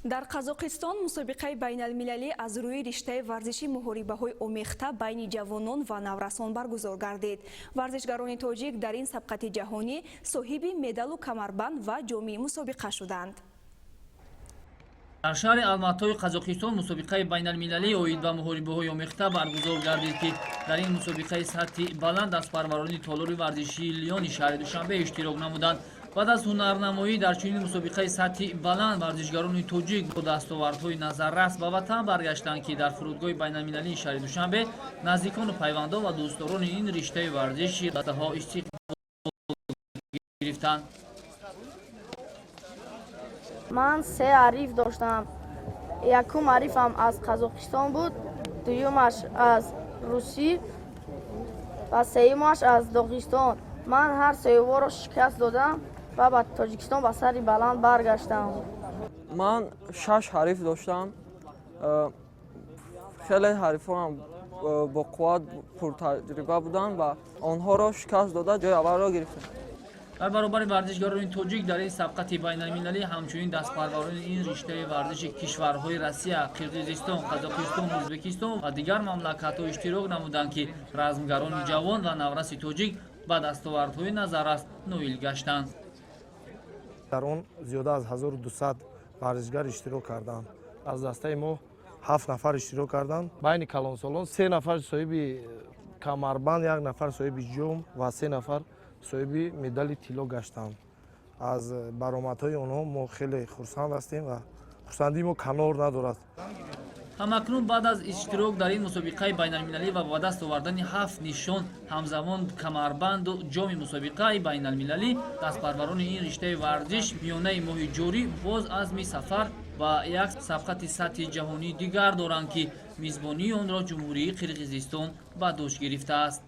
дар Қазоқистон мусобиқаи байналмилалӣ аз рӯи риштаи варзиши муҳорибаҳои омехта байни ҷавонон ва наврасон баргузор гардид. Варзишгарони тоҷик дар ин сабқати ҷаҳонӣ соҳиби медалу камарбанд ва ҷомии мусобиқа шуданд. дар шаҳри Алматои Қазоқистон мусобиқаи байналмилалии оид ба муҳорибаҳои омехта баргузор гардид, ки дар ин мусобиқаи сатҳи баланд дастпарварони толори варзишии Лиони шаҳри Душанбе иштирок намуданд. баъд аз ҳунарнамоӣ дар чунин мусобиқаи сатҳи баланд варзишгарони тоҷик бо дастовардҳои назаррас ба ватан баргаштанд, ки дар фурудгоҳи байналмилалии шаҳри Душанбе наздикону пайвандон ва дӯстдорони ин риштаи варзиш даҳо истиқбол гирифтанд. Ман се ариф доштам. Якум арифам аз Қазоқистон буд, дуюмаш аз Русӣ ва сеюмаш аз Доғистон. Ман ҳар сеюворо шикаст додам ва ба Тоҷикистон ба сари баланд баргаштам. Ман 6 ҳариф доштам. Хеле ҳарифонам бо қувват пуртаҷриба буданд ва онҳоро шикаст дода ҷои аввалро гирифтам. дар баробари варзишгарони тоҷик дар ин сабқати байналмилалӣ ҳамчунин дастпарварони ин риштаи варзиши кишварҳои Россия, Қирғизистон, Қазоқистон, Ӯзбекистон ва дигар мамлакатҳо иштирок намуданд, ки размгарони ҷавон ва навраси тоҷик ба дастовардҳои назаррас ноил гаштанд. дар он зиёда аз 1200 варзишгар иштирок карданд. аз дастаи мо 7 нафар иштирок карданд. байни калонсолон 3 нафар соҳиби камарбанд, 1 нафар соҳиби ҷом ва 3 нафар соҳиби медали тилло гаштанд. аз баромадҳои онҳо мо хеле хурсанд ҳастем ва хурсандии мо канор надорад. ҳамакнун баъд аз иштирок дар ин мусобиқаи байналмилалӣ ва ба даст овардани 7 нишон ҳамзамон камарбанду ҷоми мусобиқаи байналмилалӣ, дастпарварони ин риштаи варзиш миёнаи моҳи ҷорӣ боз азми сафар ба як сабқати сатҳи ҷаҳонии дигар доранд, ки мизбонии онро ҷумҳурии Қирғизистон ба дошт гирифтааст.